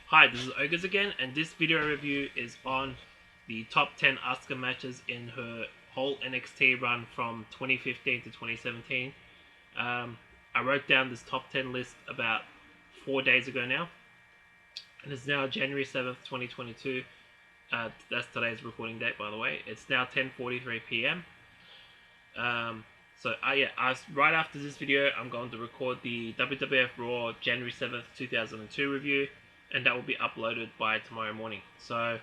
Hi, this is Ogres again, and this video review is on the top 10 Asuka matches in her whole NXT run from 2015 to 2017. I wrote down this top 10 list about 4 days ago now, and it's now January 7th, 2022. That's today's recording date, by the way. It's now 10:43 p.m. Right after this video, I'm going to record the WWF Raw January 7th, 2002 review, and that will be uploaded by tomorrow morning. I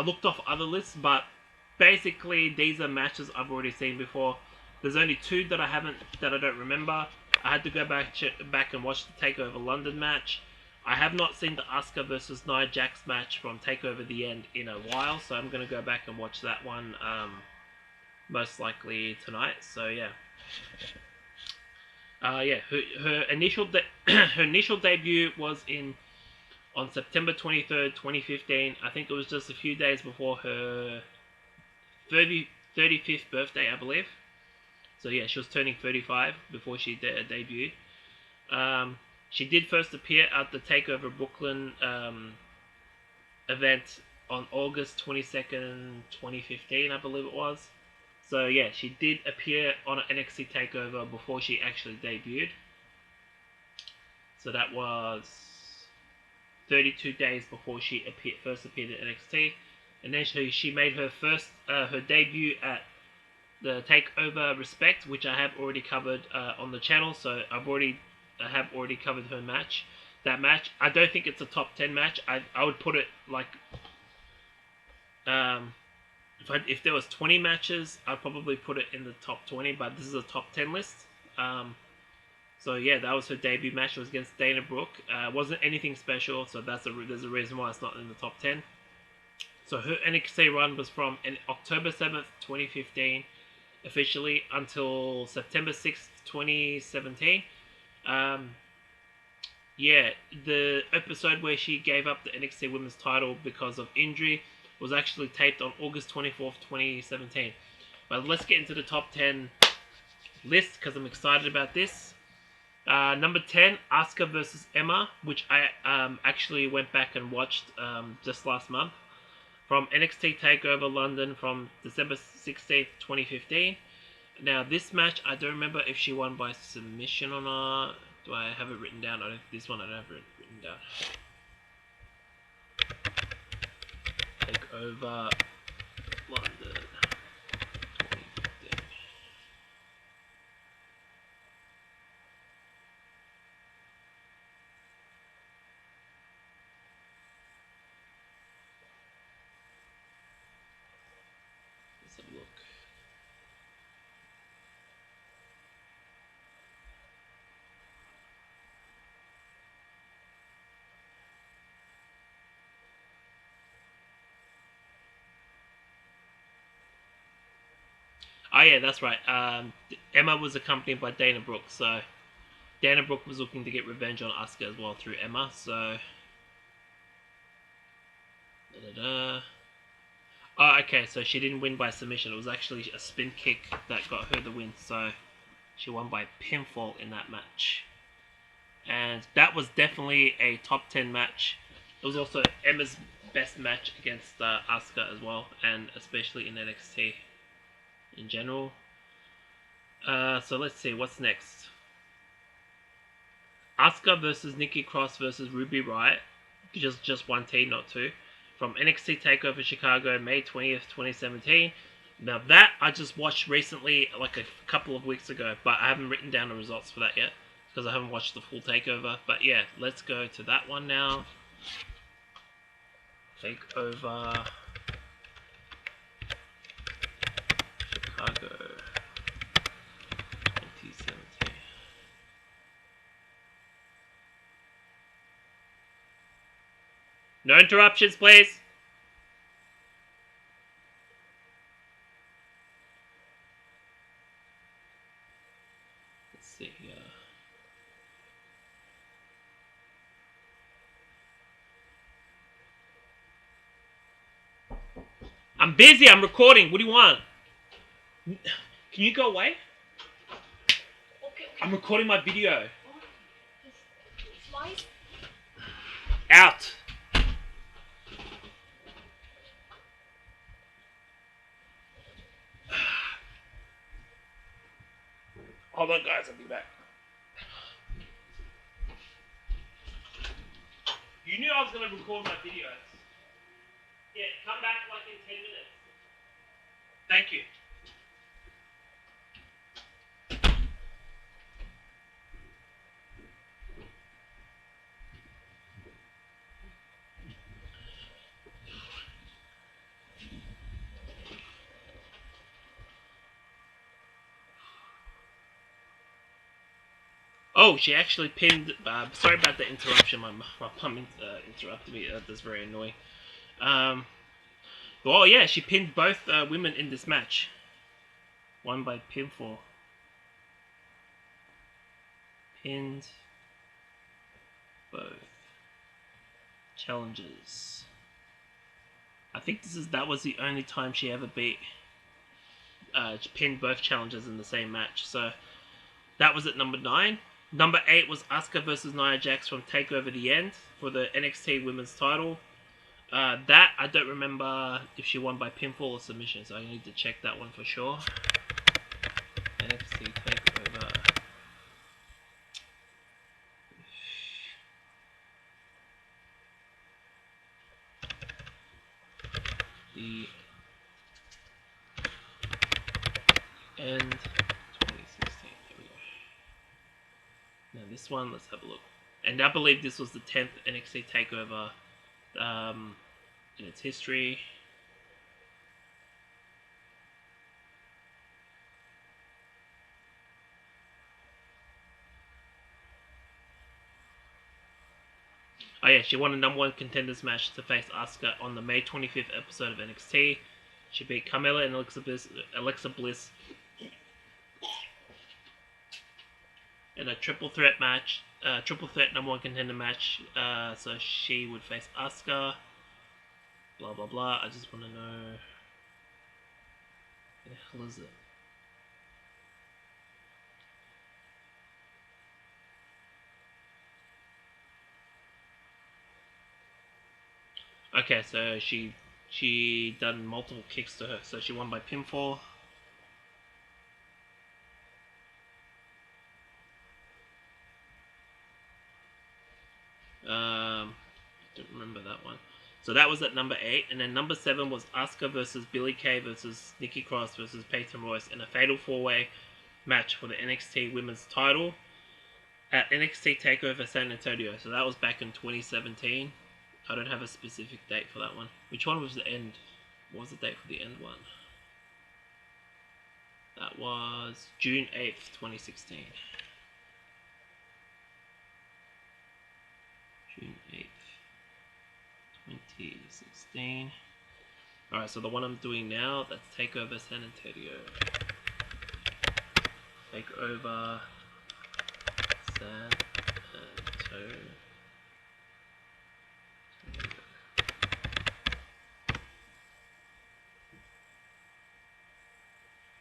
looked off other lists, but basically these are matches I've already seen before. There's only two that I don't remember. I had to go back and watch the Takeover London match. I have not seen the Asuka versus Nia Jax match from Takeover The End in a while, so I'm going to go back and watch that one most likely tonight. Her initial debut was on September 23rd, 2015. I think it was just a few days before her 35th birthday, I believe. So yeah, she was turning 35 before she debuted. She did first appear at the Takeover Brooklyn event on August 22nd, 2015, I believe it was. So yeah, she did appear on an NXT Takeover before she actually debuted. So that was 32 days before she first appeared at NXT. And then she made her her debut at the Takeover Respect, which I have already covered on the channel. So I have already covered her match. That match, I don't think it's a top 10 match. I would put it like, if there was 20 matches, I'd probably put it in the top 20, but this is a top 10 list. So yeah, that was her debut match. It was against Dana Brooke. Wasn't anything special, so there's a reason why it's not in the top 10. So her NXT run was from October 7th, 2015, officially, until September 6th, 2017. The episode where she gave up the NXT Women's title because of injury was actually taped on August 24th, 2017. But let's get into the top 10 list because I'm excited about this. Number 10, Asuka versus Ember, which I actually went back and watched just last month. From NXT Takeover London from December 16th, 2015. Now, this match, I don't remember if she won by submission or not. Do I have it written down? This one I don't have it written down. Takeover London 2015. Let's have a look. Oh yeah, that's right. Emma was accompanied by Dana Brooke, so Dana Brooke was looking to get revenge on Asuka as well through Emma, so... Oh, okay, so she didn't win by submission. It was actually a spin kick that got her the win, so she won by pinfall in that match. And that was definitely a top 10 match. It was also Emma's best match against Asuka as well, and especially in NXT in general. So let's see, what's next? Asuka versus Nikki Cross versus Ruby Riott. Just one team, not two. From NXT Takeover Chicago, May 20th, 2017. Now that I just watched recently, like a couple of weeks ago, but I haven't written down the results for that yet because I haven't watched the full Takeover. But yeah, let's go to that one now. Takeover Chicago 2017. No interruptions, please. Let's see here. I'm busy. I'm recording. What do you want? Can you go away? Okay. I'm recording my video. Out. Hold on, guys. I'll be back. You knew I was going to record my videos. Yeah, come back like in 10 minutes. Thank you. Oh, she actually pinned. Sorry about the interruption. My mum interrupted me. That's very annoying. Well, yeah, she pinned both women in this match. Won by pinfall. Pinned both challengers. I think that was the only time she ever pinned both challengers in the same match. So that was at number 9. Number 8 was Asuka versus Nia Jax from Takeover the End for the NXT Women's title. That, I don't remember if she won by pinfall or submission, so I need to check that one for sure. NXT Takeover. The End 2016. Here we go. Now this one, let's have a look. And I believe this was the 10th NXT Takeover in its history. Oh yeah, she won a number 1 contenders match to face Asuka on the May 25th episode of NXT. She beat Carmella and Alexa Bliss in a triple threat match, triple threat number 1 contender match. So she would face Asuka. Blah blah blah. I just want to know. What the hell is it? Okay, so she done multiple kicks to her, so she won by pinfall. Don't remember that one. So that was at number 8, and then number 7 was Asuka versus Billie Kay versus Nikki Cross versus Peyton Royce in a fatal 4-way match for the NXT Women's title at NXT Takeover San Antonio. So that was back in 2017. I don't have a specific date for that one. Which one was the end? What was the date for the end one? That was June 8th, 2016. June 8th, 2016. Alright, so the one I'm doing now, that's Takeover San Antonio. Takeover San Antonio.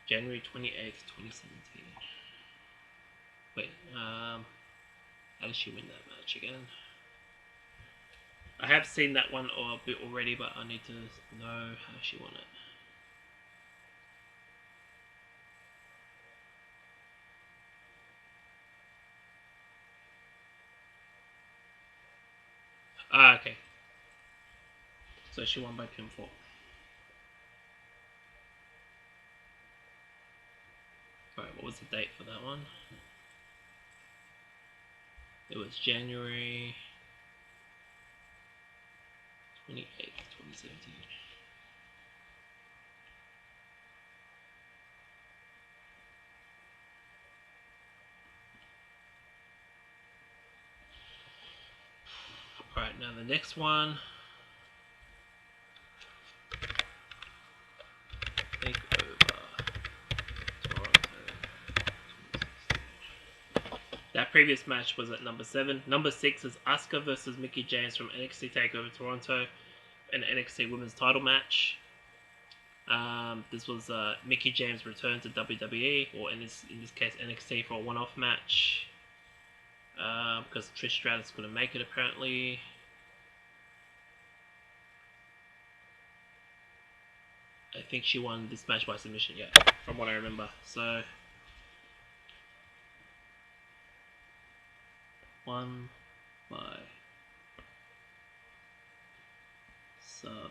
January 28th, 2017. Wait, how did she win that match again? I have seen that one a bit already, but I need to know how she won it. Okay. So she won by pinfall. Alright, what was the date for that one? It was January 28th, 2017. Alright, now the next one. That previous match was at number 7. Number 6 is Asuka versus Mickie James from NXT Takeover Toronto, an NXT Women's title match. This was Mickie James' return to WWE, or in this case NXT, for a one-off match. because Trish Stratus couldn't make it apparently. I think she won this match by submission, yeah, from what I remember. So, won by submission.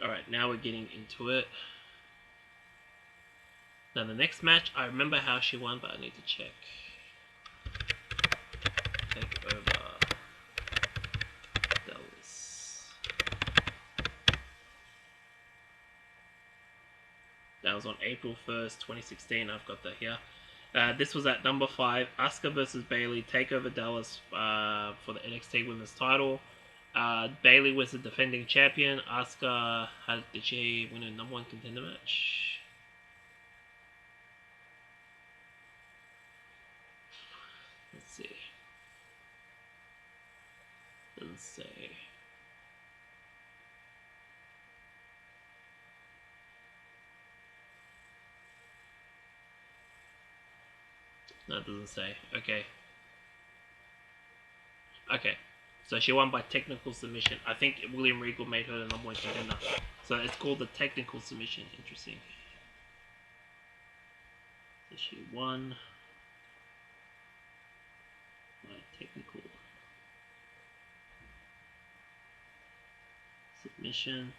Alright, now we're getting into it. Now the next match, I remember how she won, but I need to check. Takeover Dallas. That was on April 1st, 2016. I've got that here. This was at number 5. Asuka versus Bayley. Takeover Dallas for the NXT Women's title. Bayley was the defending champion. Asuka, did she win a number 1 contender match? Let's see. Doesn't say. No, it doesn't say. Okay. Okay. So she won by technical submission. I think William Regal made her the number 1 contender. So it's called the technical submission. Interesting. So she won by technical submission.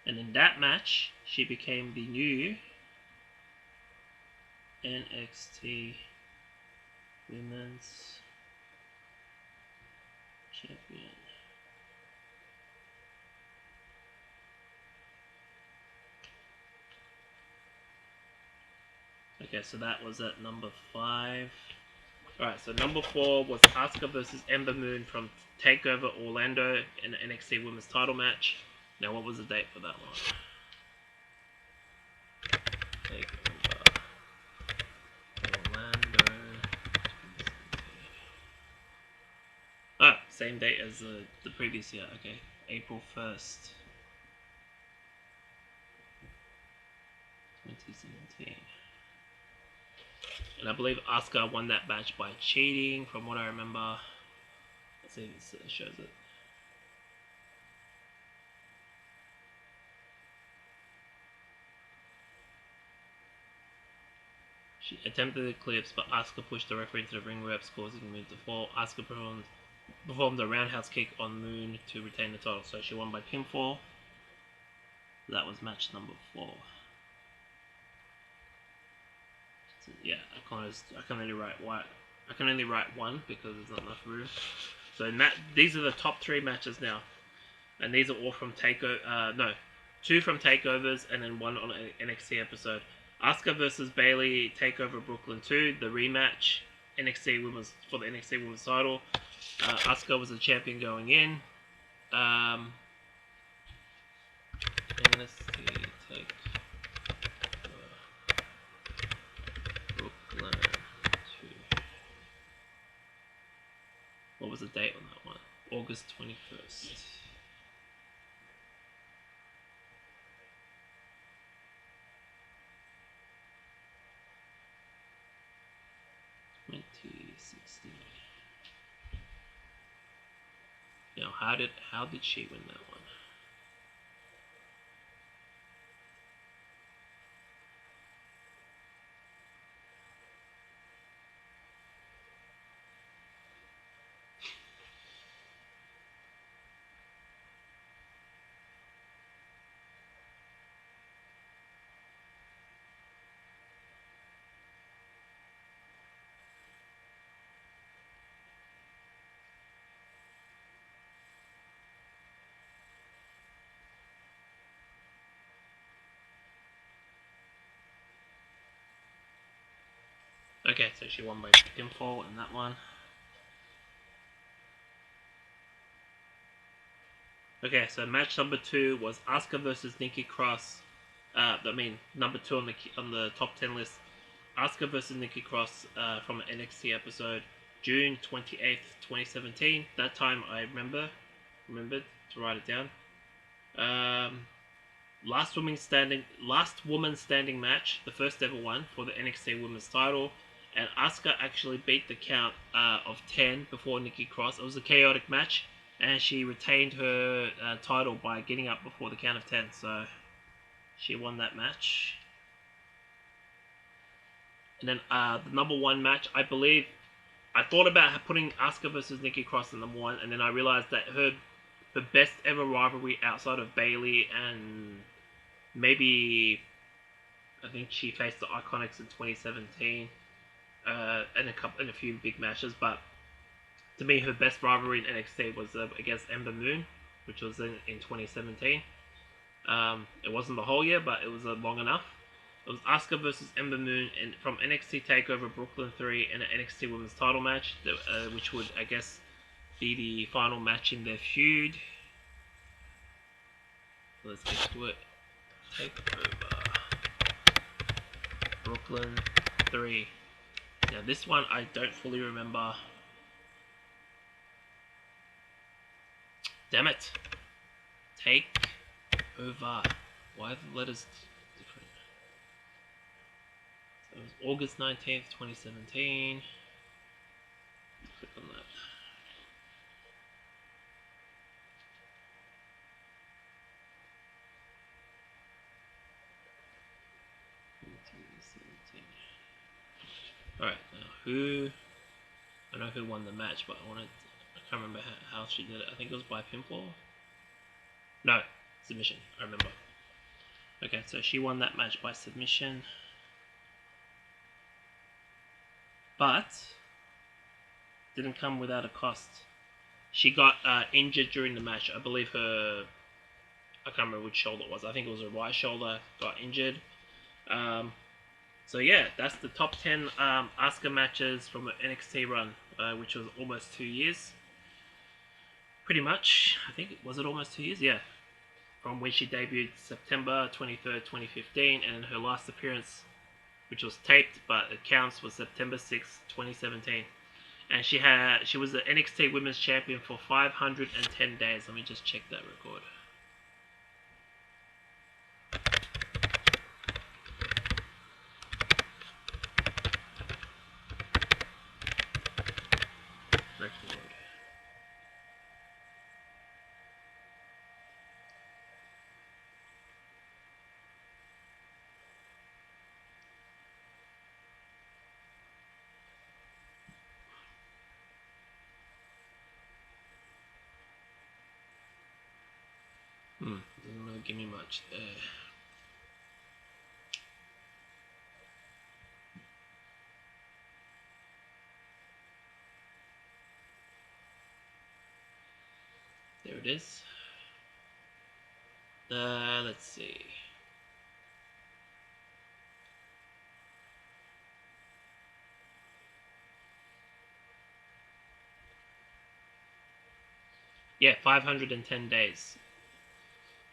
And in that match, she became the new NXT Women's Champion. Okay, so that was at number 5. Alright, so number 4 was Asuka versus Ember Moon from Takeover Orlando in the NXT Women's title match. Now, what was the date for that one? Takeover Orlando 2017. Ah, same date as the previous year. Okay, April 1st, 2017. And I believe Asuka won that match by cheating, from what I remember. Let's see if it shows it. She attempted the eclipse, but Asuka pushed the referee into the ring ropes, causing Moon to fall. Asuka performed a roundhouse kick on Moon to retain the title, so she won by pinfall. That was match number 4. So, yeah, I can only write one. I can only write 1 because there's not enough room. So these are the top 3 matches now, and these are all from Takeover. No, 2 from Takeovers, and then 1 on an NXT episode. Asuka versus Bayley, Takeover Brooklyn 2, the rematch, for the NXT Women's title. Asuka was the champion going in. NXT Takeover Brooklyn 2. What was the date on that one? August 21st. Now, how did she win that one? Okay, so she won by pinfall in that one. Okay, so match number 2 was Asuka versus Nikki Cross. Number 2 on the top 10 list. Asuka versus Nikki Cross from an NXT episode, June 28th, 2017. That time I remembered to write it down. last woman standing match, the first ever one for the NXT Women's title, and Asuka actually beat the count of 10 before Nikki Cross. It was a chaotic match, and she retained her title by getting up before the count of 10. So she won that match. And then the number one match, I believe, I thought about putting Asuka versus Nikki Cross in number one, and then I realized that her best ever rivalry outside of Bayley and maybe I think she faced the Iconics in 2017 and a few big matches, but to me her best rivalry in NXT was against Ember Moon, which was in 2017. It wasn't the whole year, but it was long enough. It was Asuka versus Ember Moon from NXT Takeover Brooklyn 3 in an NXT Women's title match, which would, I guess, be the final match in their feud. Let's get to it. Takeover Brooklyn 3. Now this one I don't fully remember. Damn it. Takeover. Why are the letters different? So it was August 19th, 2017. Click on that. Alright, now I know who won the match, but I can't remember how she did it. I think it was by pinfall? No, submission, I remember. Okay, so she won that match by submission. But didn't come without a cost. She got injured during the match. I believe I can't remember which shoulder it was. I think it was her right shoulder got injured. So yeah, that's the top 10 Asuka matches from the NXT run, which was almost 2 years. Pretty much, I think, was it almost 2 years? Yeah. From when she debuted September 23rd, 2015, and her last appearance, which was taped, but it counts, was September 6th, 2017. And she was the NXT Women's Champion for 510 days. Let me just check that record. Doesn't really give me much there. There it is. Let's see. Yeah, 510 days.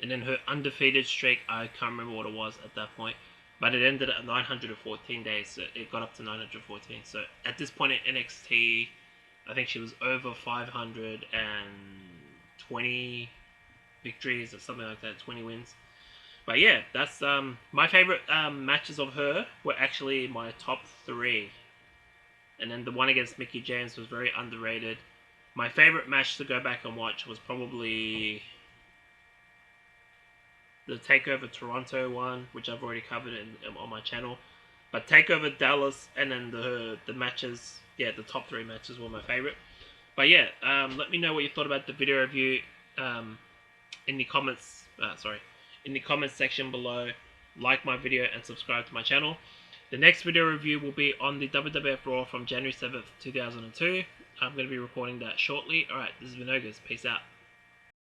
And then her undefeated streak, I can't remember what it was at that point, but it ended at 914 days, so it got up to 914. So at this point in NXT, I think she was over 520 victories or something like that, 20 wins. But yeah, that's my favorite matches of her were actually my top 3. And then the one against Mickie James was very underrated. My favorite match to go back and watch was probably the Takeover Toronto one, which I've already covered on my channel. But Takeover Dallas and then the matches, yeah, the top 3 matches were my favorite. But yeah, let me know what you thought about the video review in the comments. In the comments section below. Like my video and subscribe to my channel. The next video review will be on the WWF Raw from January 7th, 2002. I'm going to be recording that shortly. Alright, this is Vinogas. Peace out.